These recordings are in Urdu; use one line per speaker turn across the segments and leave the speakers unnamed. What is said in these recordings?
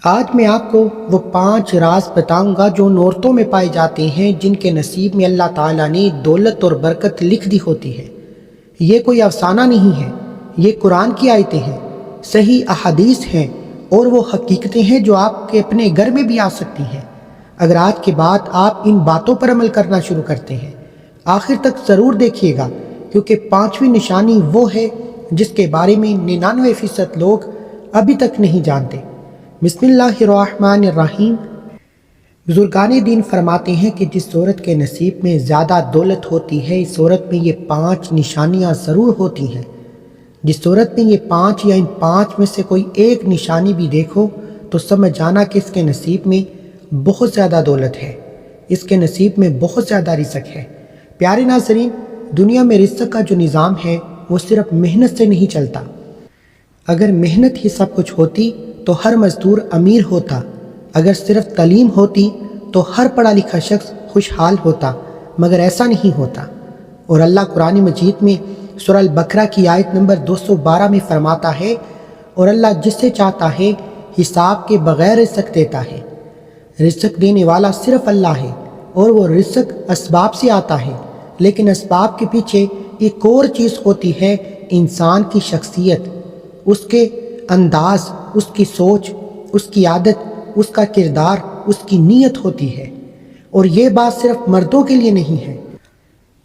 آج میں آپ کو وہ 5 راز بتاؤں گا جو ان عورتوں میں پائے جاتے ہیں جن کے نصیب میں اللہ تعالیٰ نے دولت اور برکت لکھ دی ہوتی ہے۔ یہ کوئی افسانہ نہیں ہے، یہ قرآن کی آیتیں ہیں، صحیح احادیث ہیں اور وہ حقیقتیں ہیں جو آپ کے اپنے گھر میں بھی آ سکتی ہیں اگر آج کے بعد آپ ان باتوں پر عمل کرنا شروع کرتے ہیں۔ آخر تک ضرور دیکھیے گا، کیونکہ 5ویں نشانی وہ ہے جس کے بارے میں 99% لوگ ابھی تک نہیں جانتے۔ بسم اللہ الرحمن الرحیم۔ بزرگان دین فرماتے ہیں کہ جس عورت کے نصیب میں زیادہ دولت ہوتی ہے اس عورت میں یہ 5 نشانیاں ضرور ہوتی ہیں۔ جس عورت میں یہ 5 یا ان 5 میں سے کوئی ایک نشانی بھی دیکھو تو سمجھ جانا کہ اس کے نصیب میں بہت زیادہ دولت ہے، اس کے نصیب میں بہت زیادہ رزق ہے۔ پیارے ناظرین، دنیا میں رزق کا جو نظام ہے وہ صرف محنت سے نہیں چلتا۔ اگر محنت ہی سب کچھ ہوتی تو ہر مزدور امیر ہوتا، اگر صرف تعلیم ہوتی تو ہر پڑھا لکھا شخص خوشحال ہوتا، مگر ایسا نہیں ہوتا۔ اور اللہ قرآن مجید میں سورہ البقرہ کی آیت نمبر 212 میں فرماتا ہے، اور اللہ جس سے چاہتا ہے حساب کے بغیر رزق دیتا ہے۔ رزق دینے والا صرف اللہ ہے، اور وہ رزق اسباب سے آتا ہے، لیکن اسباب کے پیچھے ایک اور چیز ہوتی ہے، انسان کی شخصیت، اس کے انداز، اس کی سوچ، اس کی عادت، اس کا کردار، اس کی نیت ہوتی ہے۔ اور یہ بات صرف مردوں کے لیے نہیں ہے۔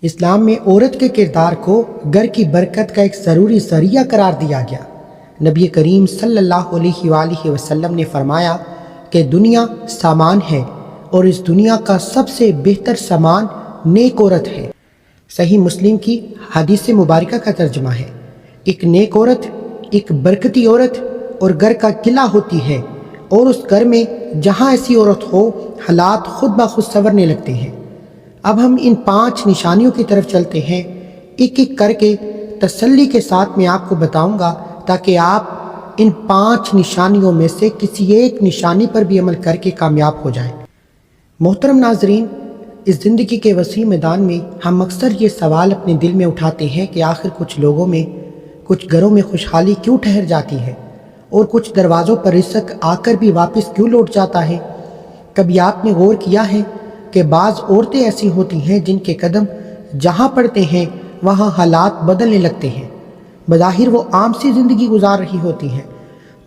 اسلام میں عورت کے کردار کو گھر کی برکت کا ایک ضروری ذریعہ قرار دیا گیا۔ نبی کریم صلی اللہ علیہ وآلہ وسلم نے فرمایا کہ دنیا سامان ہے اور اس دنیا کا سب سے بہتر سامان نیک عورت ہے۔ صحیح مسلم کی حدیث مبارکہ کا ترجمہ ہے، ایک نیک عورت، ایک برکتی عورت اور گھر کا قلعہ ہوتی ہے، اور اس گھر میں جہاں ایسی عورت ہو حالات خود بخود سنورنے لگتے ہیں۔ اب ہم ان 5 نشانیوں کی طرف چلتے ہیں، ایک ایک کر کے تسلی کے ساتھ میں آپ کو بتاؤں گا تاکہ آپ ان 5 نشانیوں میں سے کسی ایک نشانی پر بھی عمل کر کے کامیاب ہو جائیں۔ محترم ناظرین، اس زندگی کے وسیع میدان میں ہم اکثر یہ سوال اپنے دل میں اٹھاتے ہیں کہ آخر کچھ لوگوں میں، کچھ گھروں میں خوشحالی کیوں ٹھہر جاتی ہے اور کچھ دروازوں پر رزق آ کر بھی واپس کیوں لوٹ جاتا ہے؟ کبھی آپ نے غور کیا ہے کہ بعض عورتیں ایسی ہوتی ہیں جن کے قدم جہاں پڑتے ہیں وہاں حالات بدلنے لگتے ہیں۔ بظاہر وہ عام سی زندگی گزار رہی ہوتی ہیں،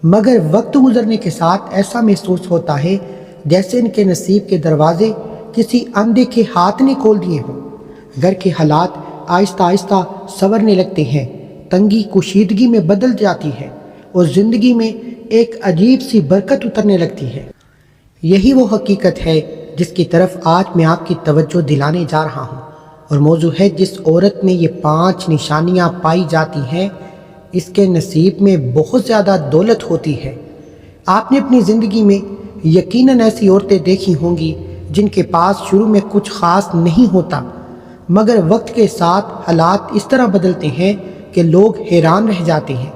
مگر وقت گزرنے کے ساتھ ایسا محسوس ہوتا ہے جیسے ان کے نصیب کے دروازے کسی اندیکھے ہاتھ نے کھول دیے ہوں۔ گھر کے حالات آہستہ آہستہ سنورنے لگتے ہیں، تنگی کشیدگی میں بدل جاتی ہے اور زندگی میں ایک عجیب سی برکت اترنے لگتی ہے۔ یہی وہ حقیقت ہے جس کی طرف آج میں آپ کی توجہ دلانے جا رہا ہوں، اور موضوع ہے جس عورت میں یہ 5 نشانیاں پائی جاتی ہیں اس کے نصیب میں بہت زیادہ دولت ہوتی ہے۔ آپ نے اپنی زندگی میں یقیناً ایسی عورتیں دیکھی ہوں گی جن کے پاس شروع میں کچھ خاص نہیں ہوتا، مگر وقت کے ساتھ حالات اس طرح بدلتے ہیں کہ لوگ حیران رہ جاتے ہیں۔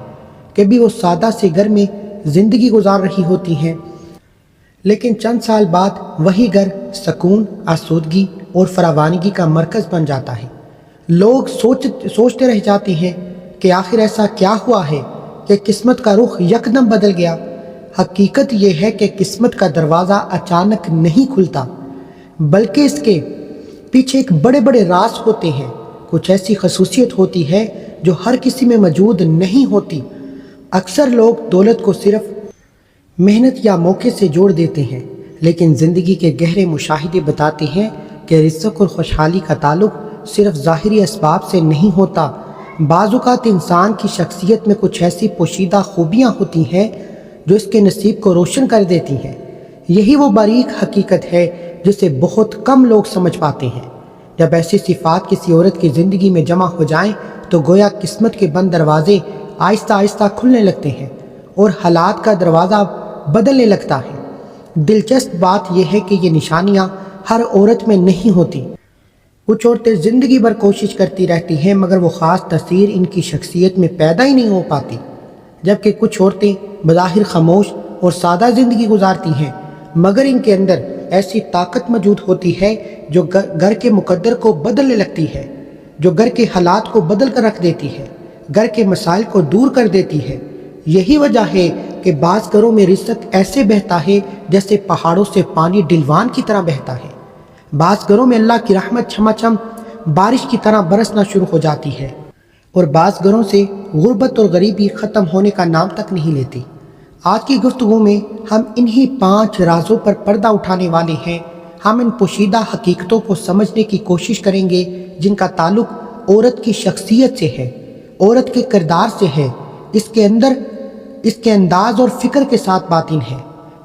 کبھی وہ سادہ سے گھر میں زندگی گزار رہی ہوتی ہیں، لیکن چند سال بعد وہی گھر سکون، آسودگی اور فراوانی کا مرکز بن جاتا ہے۔ لوگ سوچتے رہ جاتے ہیں کہ آخر ایسا کیا ہوا ہے کہ قسمت کا رخ یکدم بدل گیا۔ حقیقت یہ ہے کہ قسمت کا دروازہ اچانک نہیں کھلتا، بلکہ اس کے پیچھے ایک بڑے بڑے راز ہوتے ہیں۔ کچھ ایسی خصوصیت ہوتی ہے جو ہر کسی میں موجود نہیں ہوتی۔ اکثر لوگ دولت کو صرف محنت یا موقع سے جوڑ دیتے ہیں، لیکن زندگی کے گہرے مشاہدے بتاتے ہیں کہ رزق اور خوشحالی کا تعلق صرف ظاہری اسباب سے نہیں ہوتا۔ بعض اوقات انسان کی شخصیت میں کچھ ایسی پوشیدہ خوبیاں ہوتی ہیں جو اس کے نصیب کو روشن کر دیتی ہیں۔ یہی وہ باریک حقیقت ہے جسے بہت کم لوگ سمجھ پاتے ہیں۔ جب ایسی صفات کسی عورت کی زندگی میں جمع ہو جائیں تو گویا قسمت کے بند دروازے آہستہ آہستہ کھلنے لگتے ہیں اور حالات کا دروازہ بدلنے لگتا ہے۔ دلچسپ بات یہ ہے کہ یہ نشانیاں ہر عورت میں نہیں ہوتی۔ کچھ عورتیں زندگی بھر کوشش کرتی رہتی ہیں مگر وہ خاص تاثیر ان کی شخصیت میں پیدا ہی نہیں ہو پاتی، جبکہ کچھ عورتیں بظاہر خاموش اور سادہ زندگی گزارتی ہیں مگر ان کے اندر ایسی طاقت موجود ہوتی ہے جو گھر کے مقدر کو بدلنے لگتی ہے، جو گھر کے حالات کو بدل کر رکھ دیتی ہے، گھر کے مسائل کو دور کر دیتی ہے۔ یہی وجہ ہے کہ بعض گھروں میں رزق ایسے بہتا ہے جیسے پہاڑوں سے پانی ڈلوان کی طرح بہتا ہے۔ بعض گھروں میں اللہ کی رحمت چھماچھم بارش کی طرح برسنا شروع ہو جاتی ہے، اور بعض گھروں سے غربت اور غریبی ختم ہونے کا نام تک نہیں لیتی۔ آج کی گفتگو میں ہم انہی 5 رازوں پر پردہ اٹھانے والے ہیں۔ ہم ان پوشیدہ حقیقتوں کو سمجھنے کی کوشش کریں گے جن کا تعلق عورت کی شخصیت سے ہے، عورت کے کردار سے ہے، اس کے اندر اس کے انداز اور فکر کے ساتھ باطن ہے۔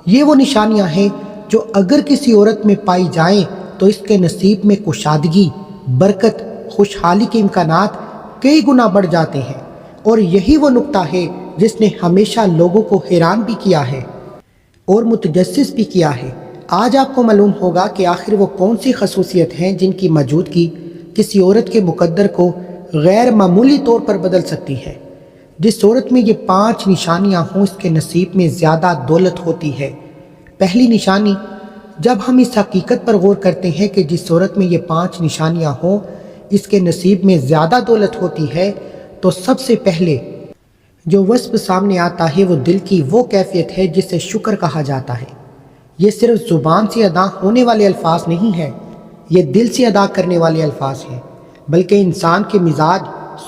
یہ وہ نشانیاں ہیں جو اگر کسی عورت میں پائی جائیں تو اس کے نصیب میں کشادگی، برکت، خوشحالی کے امکانات کئی گنا بڑھ جاتے ہیں، اور یہی وہ نقطہ ہے جس نے ہمیشہ لوگوں کو حیران بھی کیا ہے اور متجسس بھی کیا ہے۔ آج آپ کو معلوم ہوگا کہ آخر وہ کون سی خصوصیت ہیں جن کی موجودگی کسی عورت کے مقدر کو غیر معمولی طور پر بدل سکتی ہے۔ جس عورت میں یہ 5 نشانیاں ہوں اس کے نصیب میں زیادہ دولت ہوتی ہے۔ پہلی نشانی، جب ہم اس حقیقت پر غور کرتے ہیں کہ جس عورت میں یہ 5 نشانیاں ہوں اس کے نصیب میں زیادہ دولت ہوتی ہے، تو سب سے پہلے جو وصف سامنے آتا ہے وہ دل کی وہ کیفیت ہے جسے شکر کہا جاتا ہے۔ یہ صرف زبان سے ادا ہونے والے الفاظ نہیں ہیں، یہ دل سے ادا کرنے والے الفاظ ہیں، بلکہ انسان کے مزاج،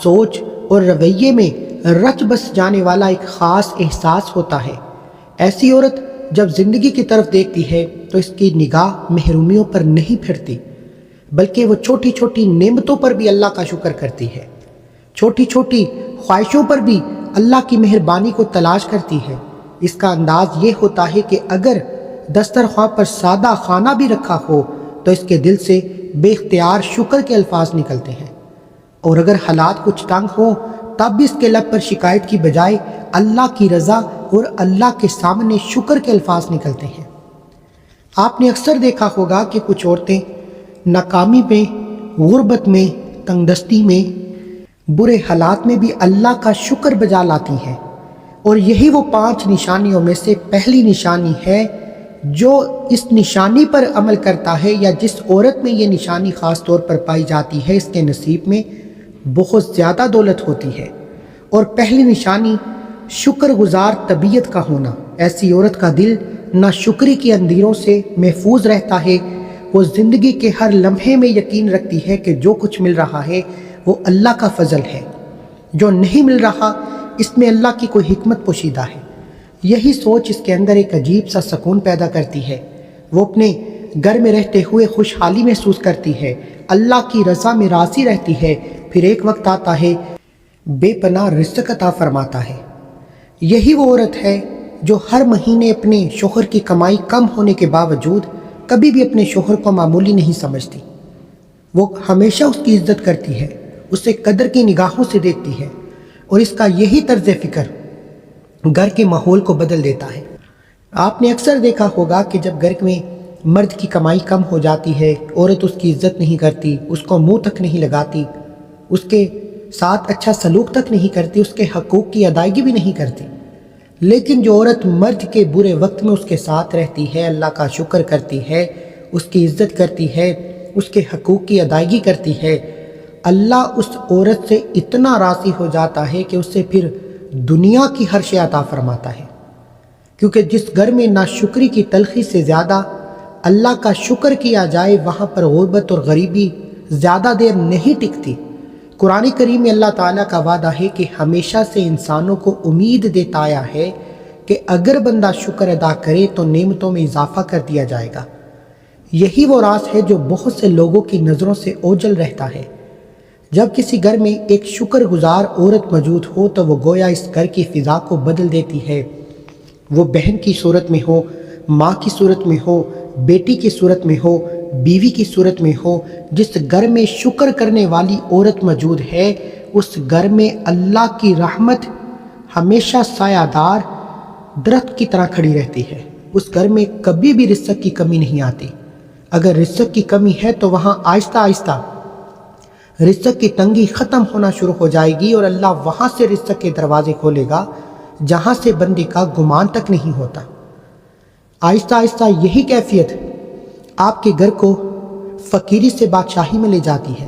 سوچ اور رویے میں رچ بس جانے والا ایک خاص احساس ہوتا ہے۔ ایسی عورت جب زندگی کی طرف دیکھتی ہے تو اس کی نگاہ محرومیوں پر نہیں پھرتی، بلکہ وہ چھوٹی چھوٹی نعمتوں پر بھی اللہ کا شکر کرتی ہے، چھوٹی چھوٹی خواہشوں پر بھی اللہ کی مہربانی کو تلاش کرتی ہے۔ اس کا انداز یہ ہوتا ہے کہ اگر دسترخوان پر سادہ کھانا بھی رکھا ہو تو اس کے دل سے بے اختیار شکر کے الفاظ نکلتے ہیں، اور اگر حالات کچھ تنگ ہوں تب بھی اس کے لب پر شکایت کی بجائے اللہ کی رضا اور اللہ کے سامنے شکر کے الفاظ نکلتے ہیں۔ آپ نے اکثر دیکھا ہوگا کہ کچھ عورتیں ناکامی میں، غربت میں، تنگ دستی میں، برے حالات میں بھی اللہ کا شکر بجا لاتی ہیں، اور یہی وہ 5 نشانیوں میں سے پہلی نشانی ہے۔ جو اس نشانی پر عمل کرتا ہے یا جس عورت میں یہ نشانی خاص طور پر پائی جاتی ہے، اس کے نصیب میں بہت زیادہ دولت ہوتی ہے۔ اور پہلی نشانی شکر گزار طبیعت کا ہونا۔ ایسی عورت کا دل ناشکری کی اندھیروں سے محفوظ رہتا ہے، وہ زندگی کے ہر لمحے میں یقین رکھتی ہے کہ جو کچھ مل رہا ہے وہ اللہ کا فضل ہے، جو نہیں مل رہا اس میں اللہ کی کوئی حکمت پوشیدہ ہے۔ یہی سوچ اس کے اندر ایک عجیب سا سکون پیدا کرتی ہے۔ وہ اپنے گھر میں رہتے ہوئے خوشحالی محسوس کرتی ہے، اللہ کی رضا میں راضی رہتی ہے، پھر ایک وقت آتا ہے بے پناہ رزق عطا فرماتا ہے۔ یہی وہ عورت ہے جو ہر مہینے اپنے شوہر کی کمائی کم ہونے کے باوجود کبھی بھی اپنے شوہر کو معمولی نہیں سمجھتی۔ وہ ہمیشہ اس کی عزت کرتی ہے، اسے قدر کی نگاہوں سے دیکھتی ہے، اور اس کا یہی طرز فکر گھر کے ماحول کو بدل دیتا ہے۔ آپ نے اکثر دیکھا ہوگا کہ جب گھر میں مرد کی کمائی کم ہو جاتی ہے، عورت اس کی عزت نہیں کرتی، اس کو منہ تک نہیں لگاتی، اس کے ساتھ اچھا سلوک تک نہیں کرتی، اس کے حقوق کی ادائیگی بھی نہیں کرتی۔ لیکن جو عورت مرد کے برے وقت میں اس کے ساتھ رہتی ہے، اللہ کا شکر کرتی ہے، اس کی عزت کرتی ہے، اس کے حقوق کی ادائیگی کرتی ہے، اللہ اس عورت سے اتنا راضی ہو جاتا ہے کہ اس سے پھر دنیا کی ہر شے عطا فرماتا ہے۔ کیونکہ جس گھر میں ناشکری کی تلخی سے زیادہ اللہ کا شکر کیا جائے وہاں پر غربت اور غریبی زیادہ دیر نہیں ٹکتی۔ قرآن کریم میں اللہ تعالیٰ کا وعدہ ہے کہ ہمیشہ سے انسانوں کو امید دیتا آیا ہے کہ اگر بندہ شکر ادا کرے تو نعمتوں میں اضافہ کر دیا جائے گا۔ یہی وہ راز ہے جو بہت سے لوگوں کی نظروں سے اوجھل رہتا ہے۔ جب کسی گھر میں ایک شکر گزار عورت موجود ہو تو وہ گویا اس گھر کی فضا کو بدل دیتی ہے۔ وہ بہن کی صورت میں ہو، ماں کی صورت میں ہو، بیٹی کی صورت میں ہو، بیوی کی صورت میں ہو، جس گھر میں شکر کرنے والی عورت موجود ہے اس گھر میں اللہ کی رحمت ہمیشہ سایہ دار درخت کی طرح کھڑی رہتی ہے۔ اس گھر میں کبھی بھی رزق کی کمی نہیں آتی۔ اگر رزق کی کمی ہے تو وہاں آہستہ آہستہ رزق کی تنگی ختم ہونا شروع ہو جائے گی، اور اللہ وہاں سے رزق کے دروازے کھولے گا جہاں سے بندے کا گمان تک نہیں ہوتا۔ آہستہ آہستہ یہی کیفیت آپ کے گھر کو فقیری سے بادشاہی میں لے جاتی ہے۔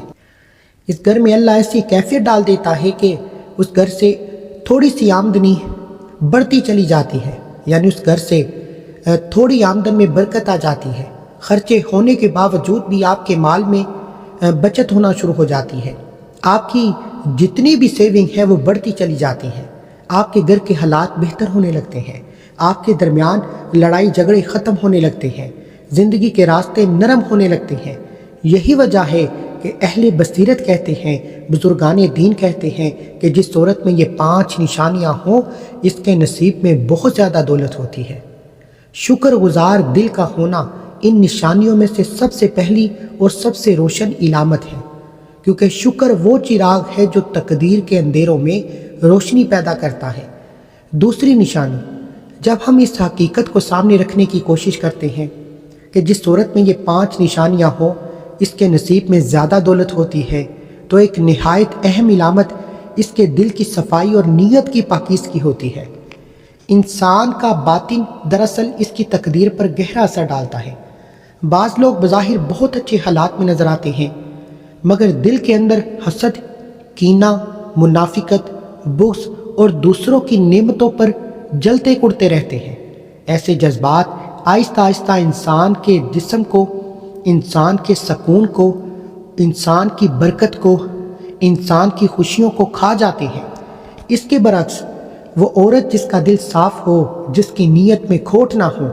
اس گھر میں اللہ ایسی کیفیت ڈال دیتا ہے کہ اس گھر سے تھوڑی سی آمدنی بڑھتی چلی جاتی ہے، یعنی اس گھر سے تھوڑی آمدن میں برکت آ جاتی ہے، خرچے ہونے کے باوجود بھی آپ کے مال میں بچت ہونا شروع ہو جاتی ہے، آپ کی جتنی بھی سیونگ ہے وہ بڑھتی چلی جاتی ہے، آپ کے گھر کے حالات بہتر ہونے لگتے ہیں، آپ کے درمیان لڑائی جھگڑے ختم ہونے لگتے ہیں، زندگی کے راستے نرم ہونے لگتے ہیں۔ یہی وجہ ہے کہ اہل بصیرت کہتے ہیں، بزرگان دین کہتے ہیں کہ جس صورت میں یہ 5 نشانیاں ہوں اس کے نصیب میں بہت زیادہ دولت ہوتی ہے۔ شکر گزار دل کا ہونا ان نشانیوں میں سے سب سے پہلی اور سب سے روشن علامت ہے، کیونکہ شکر وہ چراغ ہے جو تقدیر کے اندھیروں میں روشنی پیدا کرتا ہے۔ دوسری نشانی، جب ہم اس حقیقت کو سامنے رکھنے کی کوشش کرتے ہیں کہ جس صورت میں یہ 5 نشانیاں ہوں اس کے نصیب میں زیادہ دولت ہوتی ہے، تو ایک نہایت اہم علامت اس کے دل کی صفائی اور نیت کی پاکیزگی ہوتی ہے۔ انسان کا باطن دراصل اس کی تقدیر پر گہرا اثر ڈالتا ہے۔ بعض لوگ بظاہر بہت اچھے حالات میں نظر آتے ہیں، مگر دل کے اندر حسد، کینہ، منافقت، بغض اور دوسروں کی نعمتوں پر جلتے کڑتے رہتے ہیں۔ ایسے جذبات آہستہ آہستہ انسان کے جسم کو، انسان کے سکون کو، انسان کی برکت کو، انسان کی خوشیوں کو کھا جاتے ہیں۔ اس کے برعکس وہ عورت جس کا دل صاف ہو، جس کی نیت میں کھوٹ نہ ہو،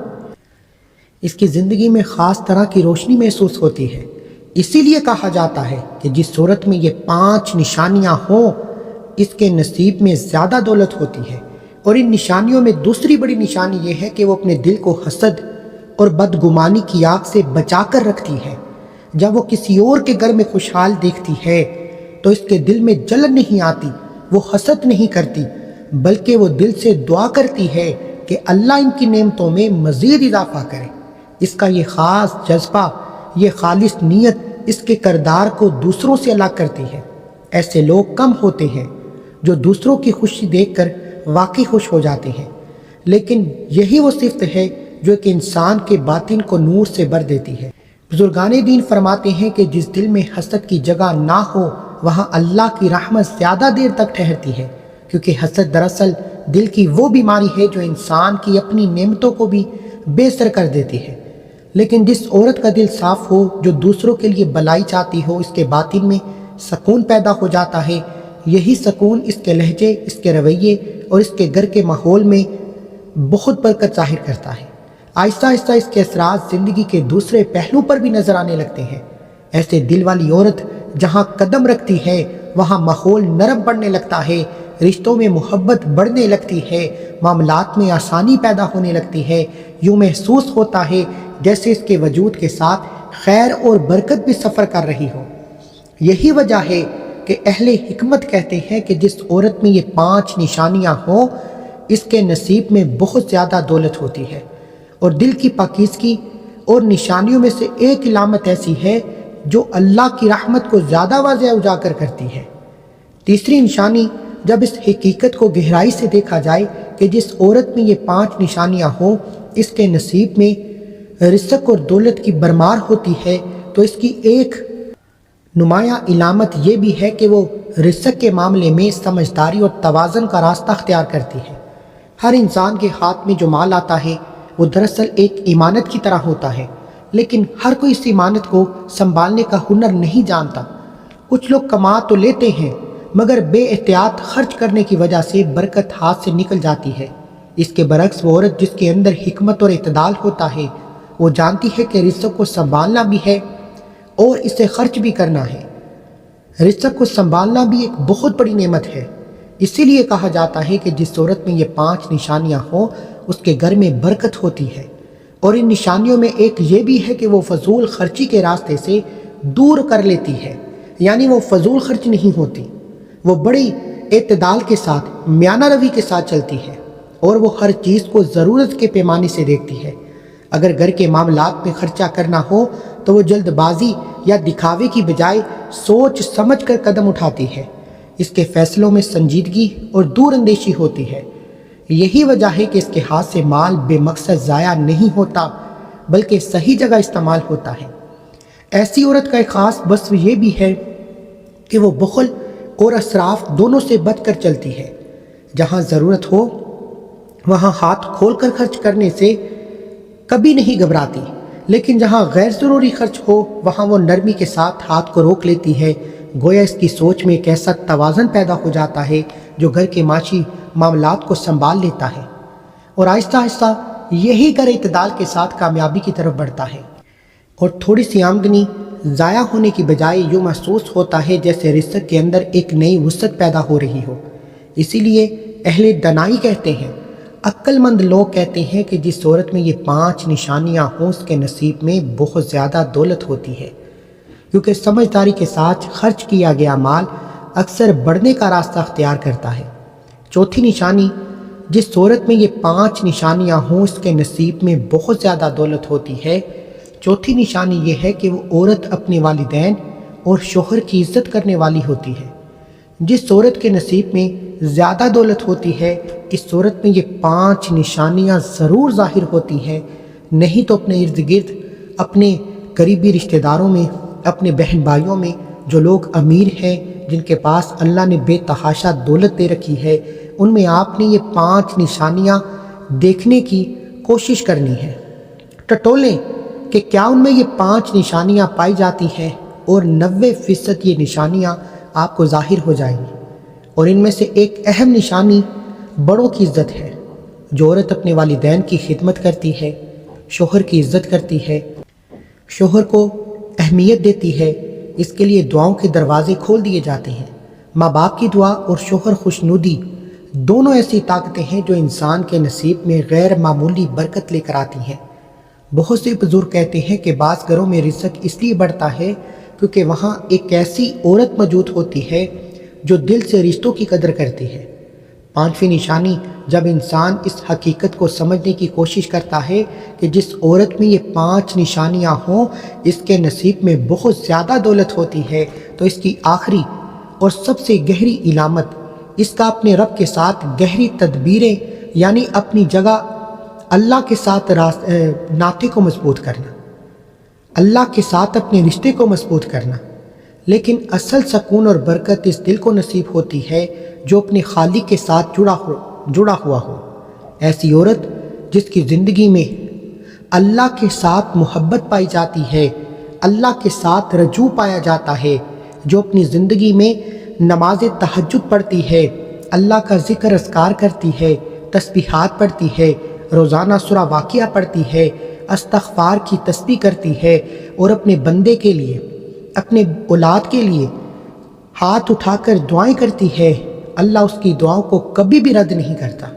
اس کی زندگی میں خاص طرح کی روشنی محسوس ہوتی ہے۔ اسی لیے کہا جاتا ہے کہ جس صورت میں یہ 5 نشانیاں ہوں اس کے نصیب میں زیادہ دولت ہوتی ہے۔ اور ان نشانیوں میں دوسری بڑی نشانی یہ ہے کہ وہ اپنے دل کو حسد اور بدگمانی کی آگ سے بچا کر رکھتی ہے۔ جب وہ کسی اور کے گھر میں خوشحال دیکھتی ہے تو اس کے دل میں جلن نہیں آتی، وہ حسد نہیں کرتی، بلکہ وہ دل سے دعا کرتی ہے کہ اللہ ان کی نعمتوں میں مزید اضافہ کرے۔ اس کا یہ خاص جذبہ، یہ خالص نیت اس کے کردار کو دوسروں سے الگ کرتی ہے۔ ایسے لوگ کم ہوتے ہیں جو دوسروں کی خوشی دیکھ کر واقعی خوش ہو جاتے ہیں، لیکن یہی وہ صفت ہے جو ایک انسان کے باطن کو نور سے بھر دیتی ہے۔ بزرگان دین فرماتے ہیں کہ جس دل میں حسد کی جگہ نہ ہو وہاں اللہ کی رحمت زیادہ دیر تک ٹھہرتی ہے، کیونکہ حسد دراصل دل کی وہ بیماری ہے جو انسان کی اپنی نعمتوں کو بھی بے اثر کر دیتی ہے۔ لیکن جس عورت کا دل صاف ہو، جو دوسروں کے لیے بھلائی چاہتی ہو، اس کے باطن میں سکون پیدا ہو جاتا ہے۔ یہی سکون اس کے لہجے، اس کے رویے اور اس کے گھر کے ماحول میں بہت برکت ظاہر کرتا ہے۔ آہستہ آہستہ اس کے اثرات زندگی کے دوسرے پہلو پر بھی نظر آنے لگتے ہیں۔ ایسے دل والی عورت جہاں قدم رکھتی ہے وہاں ماحول نرم پڑنے لگتا ہے، رشتوں میں محبت بڑھنے لگتی ہے، معاملات میں آسانی پیدا ہونے لگتی ہے۔ یوں محسوس ہوتا ہے جیسے اس کے وجود کے ساتھ خیر اور برکت بھی سفر کر رہی ہو۔ یہی وجہ ہے کہ اہل حکمت کہتے ہیں کہ جس عورت میں یہ 5 نشانیاں ہوں اس کے نصیب میں بہت زیادہ دولت ہوتی ہے۔ اور دل کی پاکیزگی اور نشانیوں میں سے ایک علامت ایسی ہے جو اللہ کی رحمت کو زیادہ واضح اجاگر کرتی ہے۔ تیسری نشانی، جب اس حقیقت کو گہرائی سے دیکھا جائے کہ جس عورت میں یہ 5 نشانیاں ہوں اس کے نصیب میں رزق اور دولت کی بھرمار ہوتی ہے، تو اس کی ایک نمایاں علامت یہ بھی ہے کہ وہ رزق کے معاملے میں سمجھداری اور توازن کا راستہ اختیار کرتی ہے۔ ہر انسان کے ہاتھ میں جو مال آتا ہے وہ دراصل ایک امانت کی طرح ہوتا ہے، لیکن ہر کوئی اس امانت کو سنبھالنے کا ہنر نہیں جانتا۔ کچھ لوگ کما تو لیتے ہیں مگر بے احتیاط خرچ کرنے کی وجہ سے برکت ہاتھ سے نکل جاتی ہے۔ اس کے برعکس وہ عورت جس کے اندر حکمت اور اعتدال ہوتا ہے وہ جانتی ہے کہ رزق کو سنبھالنا بھی ہے اور اسے خرچ بھی کرنا ہے۔ رزق کو سنبھالنا بھی ایک بہت بڑی نعمت ہے۔ اسی لیے کہا جاتا ہے کہ جس عورت میں یہ 5 نشانیاں ہوں اس کے گھر میں برکت ہوتی ہے۔ اور ان نشانیوں میں ایک یہ بھی ہے کہ وہ فضول خرچی کے راستے سے دور کر لیتی ہے، یعنی وہ فضول خرچ نہیں ہوتی، وہ بڑی اعتدال کے ساتھ، میانہ روی کے ساتھ چلتی ہے، اور وہ ہر چیز کو ضرورت کے پیمانے سے دیکھتی ہے۔ اگر گھر کے معاملات میں خرچہ کرنا ہو تو وہ جلد بازی یا دکھاوے کی بجائے سوچ سمجھ کر قدم اٹھاتی ہے۔ اس کے فیصلوں میں سنجیدگی اور دور اندیشی ہوتی ہے۔ یہی وجہ ہے کہ اس کے ہاتھ سے مال بے مقصد ضائع نہیں ہوتا بلکہ صحیح جگہ استعمال ہوتا ہے۔ ایسی عورت کا ایک خاص وصف یہ بھی ہے کہ وہ بخل اور اسراف دونوں سے بچ کر چلتی ہے۔ جہاں ضرورت ہو وہاں ہاتھ کھول کر خرچ کرنے سے کبھی نہیں گھبراتی، لیکن جہاں غیر ضروری خرچ ہو وہاں وہ نرمی کے ساتھ ہاتھ کو روک لیتی ہے۔ گویا اس کی سوچ میں ایک ایسا توازن پیدا ہو جاتا ہے جو گھر کے معاشی معاملات کو سنبھال لیتا ہے، اور آہستہ آہستہ یہی گھر اعتدال کے ساتھ کامیابی کی طرف بڑھتا ہے، اور تھوڑی سی آمدنی ضائع ہونے کی بجائے یوں محسوس ہوتا ہے جیسے رزق کے اندر ایک نئی وسعت پیدا ہو رہی ہو۔ اسی لیے اہل دانائی کہتے ہیں، عقل مند لوگ کہتے ہیں کہ جس عورت میں یہ 5 نشانیاں ہوں اس کے نصیب میں بہت زیادہ دولت ہوتی ہے، کیونکہ سمجھداری کے ساتھ خرچ کیا گیا مال اکثر بڑھنے کا راستہ اختیار کرتا ہے۔ چوتھی نشانی، جس عورت میں یہ 5 نشانیاں ہوں اس کے نصیب میں بہت زیادہ دولت ہوتی ہے۔ چوتھی نشانی یہ ہے کہ وہ عورت اپنے والدین اور شوہر کی عزت کرنے والی ہوتی ہے۔ جس عورت کے نصیب میں زیادہ دولت ہوتی ہے اس عورت میں یہ 5 نشانیاں ضرور ظاہر ہوتی ہیں، نہیں تو اپنے ارد گرد، اپنے قریبی رشتہ داروں میں، اپنے بہن بھائیوں میں جو لوگ امیر ہیں، جن کے پاس اللہ نے بے تحاشا دولت دے رکھی ہے، ان میں آپ نے یہ 5 نشانیاں دیکھنے کی کوشش کرنی ہے۔ ٹٹولیں کہ کیا ان میں یہ 5 نشانیاں پائی جاتی ہیں، اور 90% یہ نشانیاں آپ کو ظاہر ہو جائیں گی۔ اور ان میں سے ایک اہم نشانی بڑوں کی عزت ہے۔ جو عورت اپنے والدین کی خدمت کرتی ہے، شوہر کی عزت کرتی ہے، شوہر کو اہمیت دیتی ہے، اس کے لیے دعاؤں کے دروازے کھول دیے جاتے ہیں۔ ماں باپ کی دعا اور شوہر خوشنودی دونوں ایسی طاقتیں ہیں جو انسان کے نصیب میں غیر معمولی برکت لے کر آتی ہیں۔ بہت سے بزرگ کہتے ہیں کہ بعض گھروں میں رزق اس لیے بڑھتا ہے کیونکہ وہاں ایک ایسی عورت موجود ہوتی ہے جو دل سے رشتوں کی قدر کرتی ہے۔ 5ویں نشانی، جب انسان اس حقیقت کو سمجھنے کی کوشش کرتا ہے کہ جس عورت میں یہ 5 نشانیاں ہوں اس کے نصیب میں بہت زیادہ دولت ہوتی ہے، تو اس کی آخری اور سب سے گہری علامت اس کا اپنے رب کے ساتھ گہری تدبیریں، یعنی اپنی جگہ اللہ کے ساتھ ناطے کو مضبوط کرنا، اللہ کے ساتھ اپنے رشتے کو مضبوط کرنا۔ لیکن اصل سکون اور برکت اس دل کو نصیب ہوتی ہے جو اپنے خالق کے ساتھ جڑا ہوا ہو۔ ایسی عورت جس کی زندگی میں اللہ کے ساتھ محبت پائی جاتی ہے، اللہ کے ساتھ رجوع پایا جاتا ہے، جو اپنی زندگی میں نماز تہجد پڑھتی ہے، اللہ کا ذکر اذکار کرتی ہے، تسبیحات پڑھتی ہے، روزانہ سورہ واقعہ پڑھتی ہے، استغفار کی تسبیح کرتی ہے، اور اپنے بندے کے لیے، اپنے اولاد کے لیے ہاتھ اٹھا کر دعائیں کرتی ہے، اللہ اس کی دعاؤں کو کبھی بھی رد نہیں کرتا۔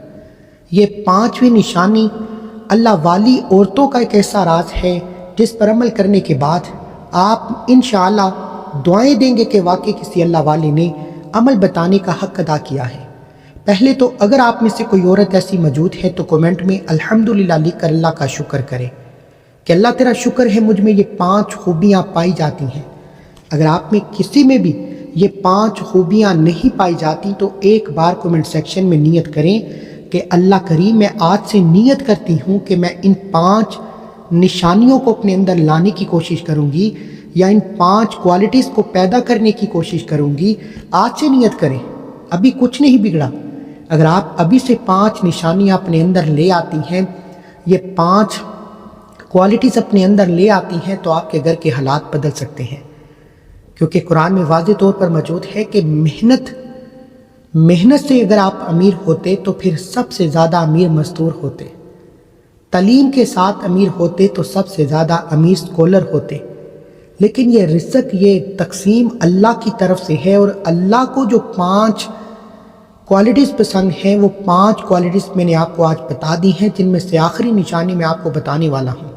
یہ 5ویں نشانی اللہ والی عورتوں کا ایک ایسا راز ہے جس پر عمل کرنے کے بعد آپ انشاءاللہ دعائیں دیں گے کہ واقعی کسی اللہ والے نے عمل بتانے کا حق ادا کیا ہے۔ پہلے تو اگر آپ میں سے کوئی عورت ایسی موجود ہے تو کومنٹ میں الحمدللہ لکھ کر اللہ کا شکر کرے کہ اللہ تیرا شکر ہے مجھ میں یہ 5 خوبیاں پائی جاتی ہیں۔ اگر آپ میں کسی میں بھی یہ 5 خوبیاں نہیں پائی جاتی تو ایک بار کومنٹ سیکشن میں نیت کریں کہ اللہ کریم میں آج سے نیت کرتی ہوں کہ میں ان 5 نشانیوں کو اپنے اندر لانے کی کوشش کروں گی، یا ان 5 کوالٹیز کو پیدا کرنے کی کوشش کروں گی۔ آج سے نیت کریں، ابھی کچھ نہیں بگڑا۔ اگر آپ ابھی سے 5 نشانیاں اپنے اندر لے آتی ہیں، یہ 5 کوالٹیز اپنے اندر لے آتی ہیں، تو آپ کے گھر کے حالات بدل سکتے ہیں، کیونکہ قرآن میں واضح طور پر موجود ہے کہ محنت سے اگر آپ امیر ہوتے تو پھر سب سے زیادہ امیر مزدور ہوتے، تعلیم کے ساتھ امیر ہوتے تو سب سے زیادہ امیر سکولر ہوتے۔ لیکن یہ رزق، یہ تقسیم اللہ کی طرف سے ہے، اور اللہ کو جو 5 کوالٹیز پسند ہیں وہ 5 کوالٹیز میں نے آپ کو آج بتا دی ہیں، جن میں سے آخری نشانی میں آپ کو بتانے والا ہوں۔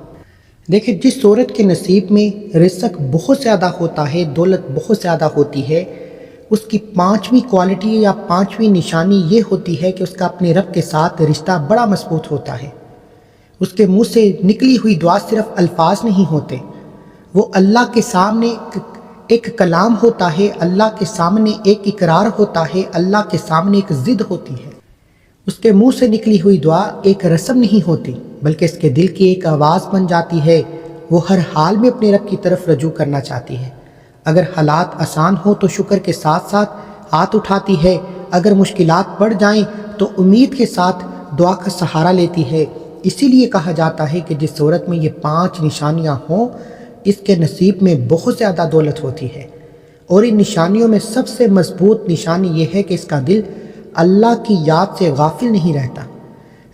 دیکھیں، جس عورت کے نصیب میں رزق بہت زیادہ ہوتا ہے، دولت بہت زیادہ ہوتی ہے، اس کی 5ویں کوالٹی یا 5ویں نشانی یہ ہوتی ہے کہ اس کا اپنے رب کے ساتھ رشتہ بڑا مضبوط ہوتا ہے۔ اس کے منہ سے نکلی ہوئی دعا صرف الفاظ نہیں ہوتے، وہ اللہ کے سامنے ایک کلام ہوتا ہے، اللہ کے سامنے ایک اقرار ہوتا ہے، اللہ کے سامنے ایک ضد ہوتی ہے۔ اس کے منہ سے نکلی ہوئی دعا ایک رسم نہیں ہوتی، بلکہ اس کے دل کی ایک آواز بن جاتی ہے۔ وہ ہر حال میں اپنے رب کی طرف رجوع کرنا چاہتی ہے۔ اگر حالات آسان ہو تو شکر کے ساتھ ساتھ ہاتھ اٹھاتی ہے، اگر مشکلات بڑھ جائیں تو امید کے ساتھ دعا کا سہارا لیتی ہے۔ اسی لیے کہا جاتا ہے کہ جس عورت میں یہ 5 نشانیاں ہوں اس کے نصیب میں بہت زیادہ دولت ہوتی ہے، اور ان نشانیوں میں سب سے مضبوط نشانی یہ ہے کہ اس کا دل اللہ کی یاد سے غافل نہیں رہتا۔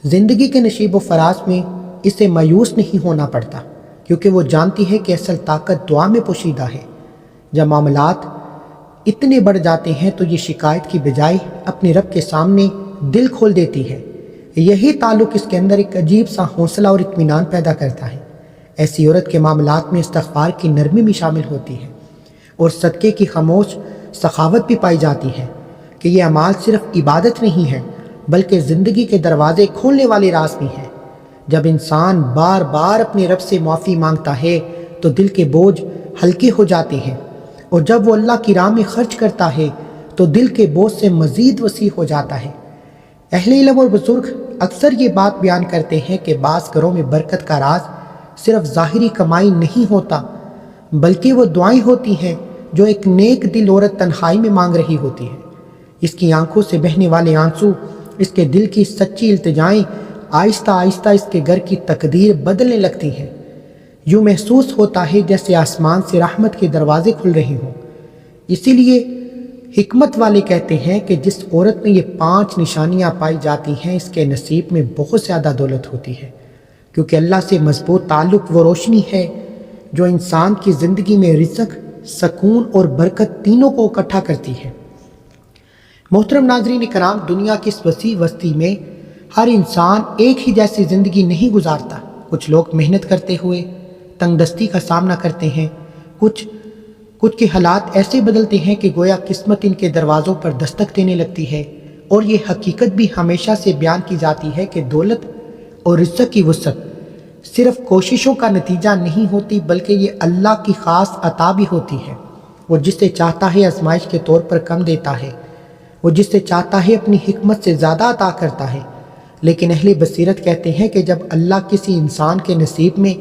زندگی کے نشیب و فراز میں اسے مایوس نہیں ہونا پڑتا، کیونکہ وہ جانتی ہے کہ اصل طاقت دعا میں پوشیدہ ہے۔ جب معاملات اتنے بڑھ جاتے ہیں تو یہ شکایت کی بجائے اپنے رب کے سامنے دل کھول دیتی ہے۔ یہی تعلق اس کے اندر ایک عجیب سا حوصلہ اور اطمینان پیدا کرتا ہے۔ ایسی عورت کے معاملات میں استغفار کی نرمی بھی شامل ہوتی ہے، اور صدقے کی خاموش سخاوت بھی پائی جاتی ہے کہ یہ اعمال صرف عبادت نہیں ہے بلکہ زندگی کے دروازے کھولنے والے راز بھی ہیں۔ جب انسان بار بار اپنے رب سے معافی مانگتا ہے تو دل کے بوجھ ہلکے ہو جاتے ہیں، اور جب وہ اللہ کی راہ میں خرچ کرتا ہے تو دل کے بوجھ سے مزید وسیع ہو جاتا ہے۔ اہل علم اور بزرگ اکثر یہ بات بیان کرتے ہیں کہ بعض گھروں میں برکت کا راز صرف ظاہری کمائی نہیں ہوتا بلکہ وہ دعائیں ہوتی ہیں جو ایک نیک دل عورت تنہائی میں مانگ رہی ہوتی ہے۔ اس کی آنکھوں سے بہنے والے آنسو، اس کے دل کی سچی التجائیں آہستہ آہستہ اس کے گھر کی تقدیر بدلنے لگتی ہیں۔ یوں محسوس ہوتا ہے جیسے آسمان سے رحمت کے دروازے کھل رہے ہوں۔ اسی لیے حکمت والے کہتے ہیں کہ جس عورت میں یہ 5 نشانیاں پائی جاتی ہیں اس کے نصیب میں بہت زیادہ دولت ہوتی ہے، کیونکہ اللہ سے مضبوط تعلق وہ روشنی ہے جو انسان کی زندگی میں رزق، سکون اور برکت تینوں کو اکٹھا کرتی ہے۔ محترم ناظرین کرام، دنیا کی اس وسیع بستی میں ہر انسان ایک ہی جیسی زندگی نہیں گزارتا۔ کچھ لوگ محنت کرتے ہوئے تنگ دستی کا سامنا کرتے ہیں، کچھ کے حالات ایسے بدلتے ہیں کہ گویا قسمت ان کے دروازوں پر دستک دینے لگتی ہے، اور یہ حقیقت بھی ہمیشہ سے بیان کی جاتی ہے کہ دولت اور رزق کی وسعت صرف کوششوں کا نتیجہ نہیں ہوتی بلکہ یہ اللہ کی خاص عطا بھی ہوتی ہے۔ وہ جسے چاہتا ہے آزمائش کے طور پر کم دیتا ہے، وہ جسے چاہتا ہے اپنی حکمت سے زیادہ عطا کرتا ہے۔ لیکن اہل بصیرت کہتے ہیں کہ جب اللہ کسی انسان کے نصیب میں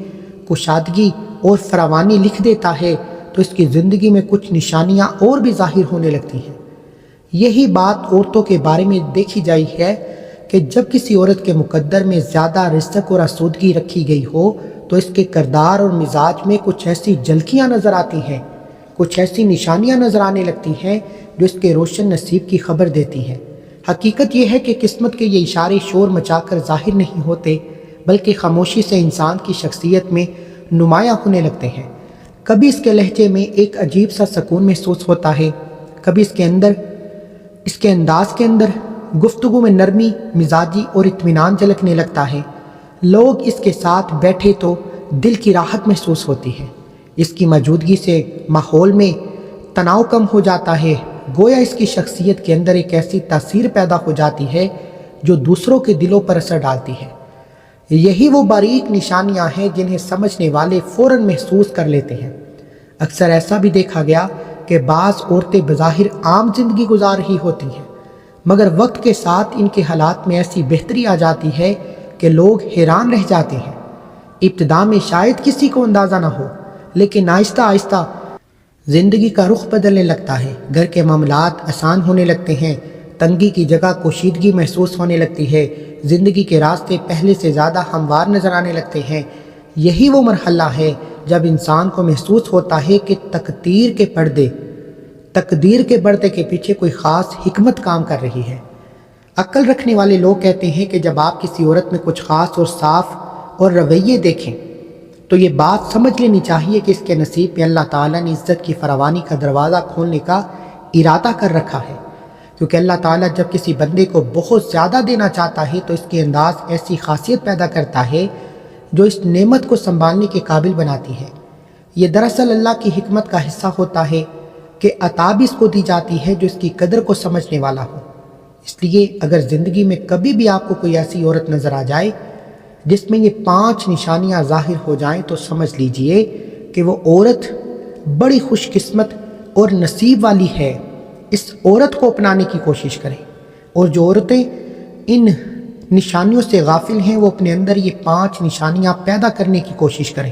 کشادگی اور فراوانی لکھ دیتا ہے تو اس کی زندگی میں کچھ نشانیاں اور بھی ظاہر ہونے لگتی ہیں۔ یہی بات عورتوں کے بارے میں دیکھی جائی ہے کہ جب کسی عورت کے مقدر میں زیادہ رزق اور آسودگی رکھی گئی ہو تو اس کے کردار اور مزاج میں کچھ ایسی جھلکیاں نظر آتی ہیں، کچھ ایسی نشانیاں نظر آنے لگتی ہیں جو اس کے روشن نصیب کی خبر دیتی ہیں۔ حقیقت یہ ہے کہ قسمت کے یہ اشارے شور مچا کر ظاہر نہیں ہوتے بلکہ خاموشی سے انسان کی شخصیت میں نمایاں ہونے لگتے ہیں۔ کبھی اس کے لہجے میں ایک عجیب سا سکون محسوس ہوتا ہے، کبھی اس کے انداز کے اندر گفتگو میں نرمی، مزاجی اور اطمینان جھلکنے لگتا ہے۔ لوگ اس کے ساتھ بیٹھے تو دل کی راحت محسوس ہوتی ہے۔ اس کی موجودگی سے ماحول میں تناؤ کم ہو جاتا ہے، گویا اس کی شخصیت کے اندر ایک ایسی تاثیر پیدا ہو جاتی ہے جو دوسروں کے دلوں پر اثر ڈالتی ہے۔ یہی وہ باریک نشانیاں ہیں جنہیں سمجھنے والے فوراً محسوس کر لیتے ہیں۔ اکثر ایسا بھی دیکھا گیا کہ بعض عورتیں بظاہر عام زندگی گزار رہی ہوتی ہیں، مگر وقت کے ساتھ ان کے حالات میں ایسی بہتری آ جاتی ہے کہ لوگ حیران رہ جاتے ہیں۔ ابتدا میں شاید کسی کو اندازہ نہ ہو، لیکن آہستہ آہستہ زندگی کا رخ بدلنے لگتا ہے، گھر کے معاملات آسان ہونے لگتے ہیں، تنگی کی جگہ کشیدگی محسوس ہونے لگتی ہے، زندگی کے راستے پہلے سے زیادہ ہموار نظر آنے لگتے ہیں۔ یہی وہ مرحلہ ہے جب انسان کو محسوس ہوتا ہے کہ تقدیر کے پردے کے پیچھے کوئی خاص حکمت کام کر رہی ہے۔ عقل رکھنے والے لوگ کہتے ہیں کہ جب آپ کسی عورت میں کچھ خاص اور صاف اور رویے دیکھیں تو یہ بات سمجھ لینی چاہیے کہ اس کے نصیب میں اللہ تعالیٰ نے عزت کی فراوانی کا دروازہ کھولنے کا ارادہ کر رکھا ہے، کیونکہ اللہ تعالیٰ جب کسی بندے کو بہت زیادہ دینا چاہتا ہے تو اس کے انداز ایسی خاصیت پیدا کرتا ہے جو اس نعمت کو سنبھالنے کے قابل بناتی ہے۔ یہ دراصل اللہ کی حکمت کا حصہ ہوتا ہے کہ عطا بھی اس کو دی جاتی ہے جو اس کی قدر کو سمجھنے والا ہو۔ اس لیے اگر زندگی میں کبھی بھی آپ کو کوئی ایسی عورت نظر آ جائے جس میں یہ 5 نشانیاں ظاہر ہو جائیں تو سمجھ لیجئے کہ وہ عورت بڑی خوش قسمت اور نصیب والی ہے۔ اس عورت کو اپنانے کی کوشش کریں، اور جو عورتیں ان نشانیوں سے غافل ہیں وہ اپنے اندر یہ 5 نشانیاں پیدا کرنے کی کوشش کریں۔